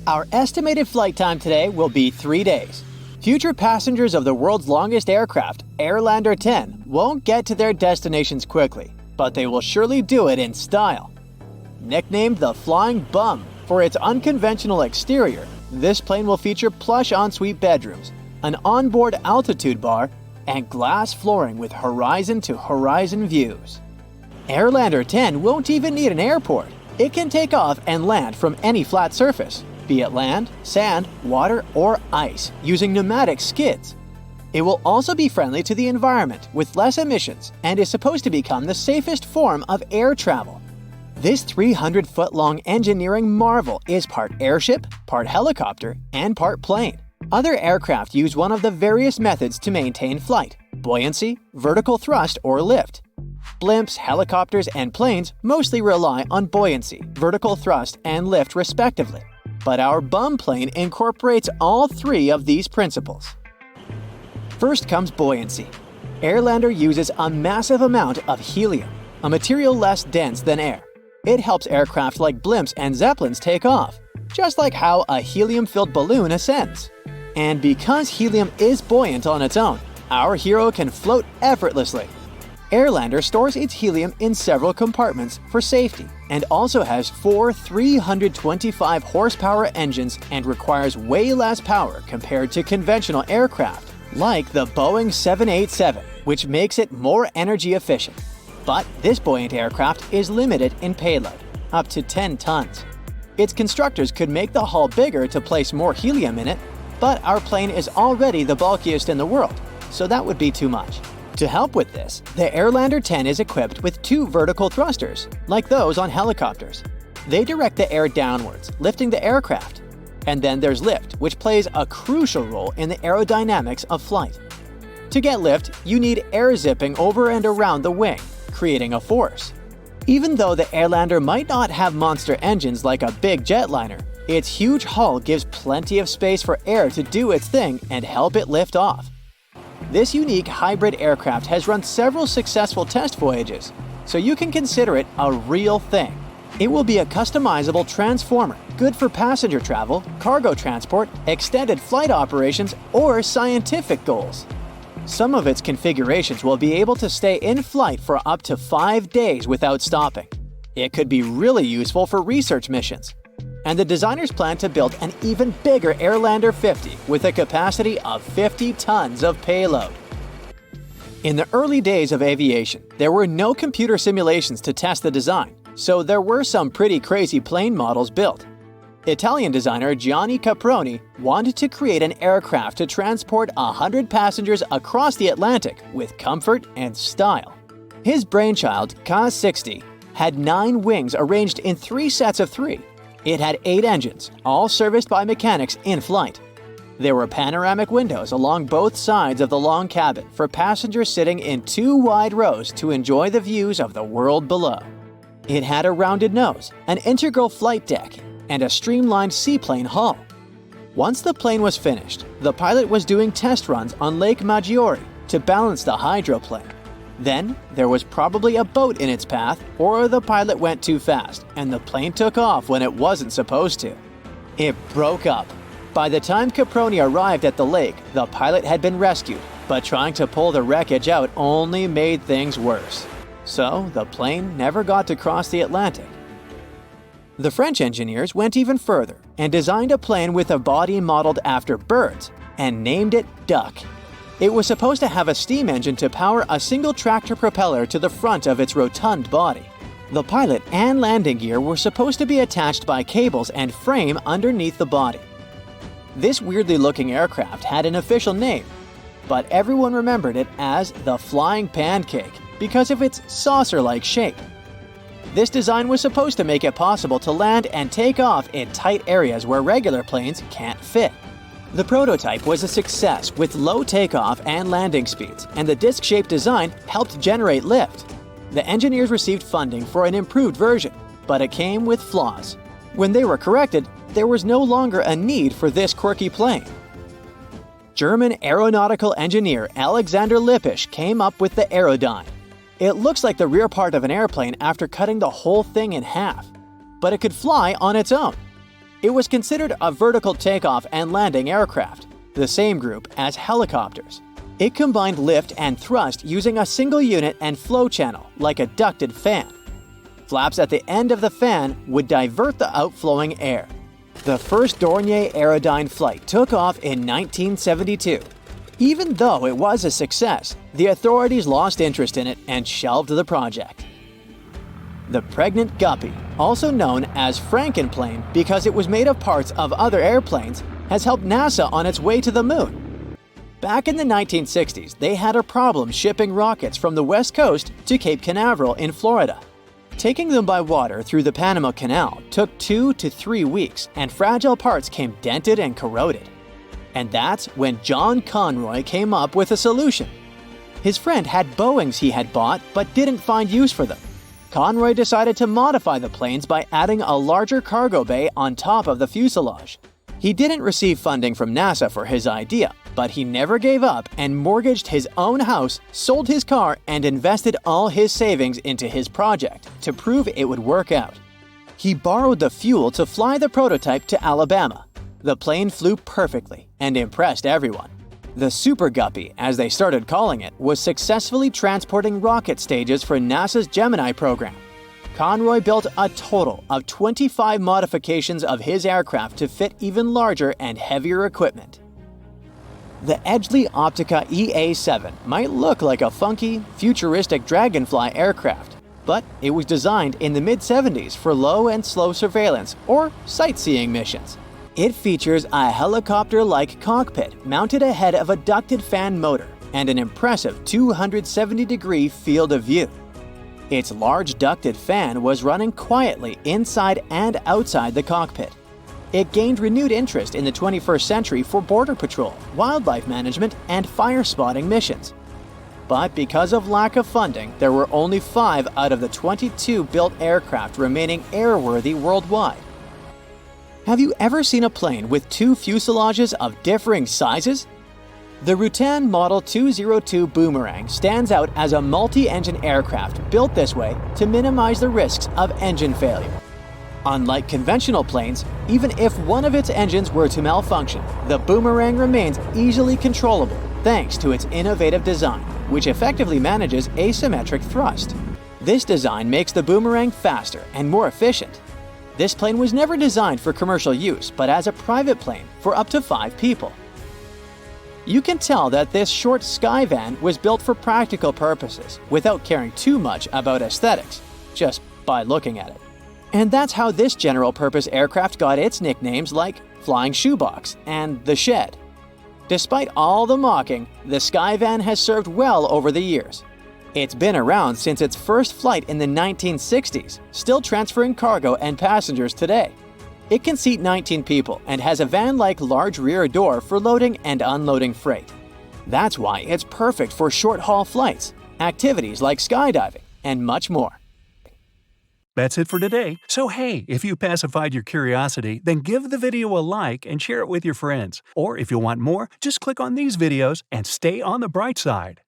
Our estimated flight time today will be 3 days. Future passengers of the world's longest aircraft, Airlander 10, won't get to their destinations quickly, but they will surely do it in style. Nicknamed the Flying Bum for its unconventional exterior, this plane will feature plush ensuite bedrooms, an onboard altitude bar, and glass flooring with horizon-to-horizon views. Airlander 10 won't even need an airport. It can take off and land from any flat surface, be it land, sand, water, or ice, using pneumatic skids. It will also be friendly to the environment with less emissions and is supposed to become the safest form of air travel. This 300-foot-long engineering marvel is part airship, part helicopter, and part plane. Other aircraft use one of the various methods to maintain flight: buoyancy, vertical thrust, or lift. Blimps, helicopters, and planes mostly rely on buoyancy, vertical thrust, and lift respectively. But our bum plane incorporates all three of these principles. First comes buoyancy. Airlander uses a massive amount of helium, a material less dense than air. It helps aircraft like blimps and zeppelins take off, just like how a helium-filled balloon ascends. And because helium is buoyant on its own, our hero can float effortlessly. Airlander stores its helium in several compartments for safety and also has 4 325 horsepower engines and requires way less power compared to conventional aircraft, like the Boeing 787, which makes it more energy efficient. But this buoyant aircraft is limited in payload, up to 10 tons. Its constructors could make the hull bigger to place more helium in it, but our plane is already the bulkiest in the world, so that would be too much. To help with this, the Airlander 10 is equipped with 2 vertical thrusters, like those on helicopters. They direct the air downwards, lifting the aircraft. And then there's lift, which plays a crucial role in the aerodynamics of flight. To get lift, you need air zipping over and around the wing, creating a force. Even though the Airlander might not have monster engines like a big jetliner, its huge hull gives plenty of space for air to do its thing and help it lift off. This unique hybrid aircraft has run several successful test voyages, so you can consider it a real thing. It will be a customizable transformer, good for passenger travel, cargo transport, extended flight operations, or scientific goals. Some of its configurations will be able to stay in flight for up to 5 days without stopping. It could be really useful for research missions. And the designers plan to build an even bigger Airlander 50 with a capacity of 50 tons of payload. In the early days of aviation, there were no computer simulations to test the design, so there were some pretty crazy plane models built. Italian designer Gianni Caproni wanted to create an aircraft to transport 100 passengers across the Atlantic with comfort and style. His brainchild, Ka-60, had 9 wings arranged in 3 sets of 3. It had 8 engines, all serviced by mechanics in flight. There were panoramic windows along both sides of the long cabin for passengers sitting in 2 wide rows to enjoy the views of the world below. It had a rounded nose, an integral flight deck, and a streamlined seaplane hull. Once the plane was finished, the pilot was doing test runs on Lake Maggiore to balance the hydroplane. Then, there was probably a boat in its path, or the pilot went too fast, and the plane took off when it wasn't supposed to. It broke up. By the time Caproni arrived at the lake, the pilot had been rescued, but trying to pull the wreckage out only made things worse. So, the plane never got to cross the Atlantic. The French engineers went even further and designed a plane with a body modeled after birds and named it Duck. It was supposed to have a steam engine to power a single tractor propeller to the front of its rotund body. The pilot and landing gear were supposed to be attached by cables and frame underneath the body. This weirdly looking aircraft had an official name, but everyone remembered it as the Flying Pancake because of its saucer-like shape. This design was supposed to make it possible to land and take off in tight areas where regular planes can't fit. The prototype was a success with low takeoff and landing speeds, and the disc-shaped design helped generate lift. The engineers received funding for an improved version, but it came with flaws. When they were corrected, there was no longer a need for this quirky plane. German aeronautical engineer Alexander Lippisch came up with the Aerodyne. It looks like the rear part of an airplane after cutting the whole thing in half, but it could fly on its own. It was considered a vertical takeoff and landing aircraft, the same group as helicopters. It combined lift and thrust using a single unit and flow channel, like a ducted fan. Flaps at the end of the fan would divert the outflowing air. The first Dornier Aerodyne flight took off in 1972. Even though it was a success, the authorities lost interest in it and shelved the project. The Pregnant Guppy, also known as Frankenplane because it was made of parts of other airplanes, has helped NASA on its way to the moon. Back in the 1960s, they had a problem shipping rockets from the West Coast to Cape Canaveral in Florida. Taking them by water through the Panama Canal took 2 to 3 weeks, and fragile parts came dented and corroded. And that's when John Conroy came up with a solution. His friend had Boeings he had bought but didn't find use for them. Conroy decided to modify the planes by adding a larger cargo bay on top of the fuselage. He didn't receive funding from NASA for his idea, but he never gave up and mortgaged his own house, sold his car, and invested all his savings into his project to prove it would work out. He borrowed the fuel to fly the prototype to Alabama. The plane flew perfectly and impressed everyone. The Super Guppy, as they started calling it, was successfully transporting rocket stages for NASA's Gemini program. Conroy built a total of 25 modifications of his aircraft to fit even larger and heavier equipment. The Edgeley Optica EA-7 might look like a funky, futuristic Dragonfly aircraft, but it was designed in the mid-70s for low and slow surveillance or sightseeing missions. It features a helicopter-like cockpit mounted ahead of a ducted fan motor and an impressive 270-degree field of view. Its large ducted fan was running quietly inside and outside the cockpit. It gained renewed interest in the 21st century for border patrol, wildlife management, and fire spotting missions. But because of lack of funding, there were only 5 out of the 22 built aircraft remaining airworthy worldwide. Have you ever seen a plane with 2 fuselages of differing sizes? The Rutan Model 202 Boomerang stands out as a multi-engine aircraft built this way to minimize the risks of engine failure. Unlike conventional planes, even if one of its engines were to malfunction, the Boomerang remains easily controllable thanks to its innovative design, which effectively manages asymmetric thrust. This design makes the Boomerang faster and more efficient. This plane was never designed for commercial use, but as a private plane for up to 5 people. You can tell that this short Skyvan was built for practical purposes without caring too much about aesthetics, just by looking at it. And that's how this general-purpose aircraft got its nicknames like Flying Shoebox and The Shed. Despite all the mocking, the Skyvan has served well over the years. It's been around since its first flight in the 1960s, still transferring cargo and passengers today. It can seat 19 people and has a van-like large rear door for loading and unloading freight. That's why it's perfect for short-haul flights, activities like skydiving, and much more. That's it for today. So hey, if you pacified your curiosity, then give the video a like and share it with your friends. Or if you want more, just click on these videos and stay on the bright side.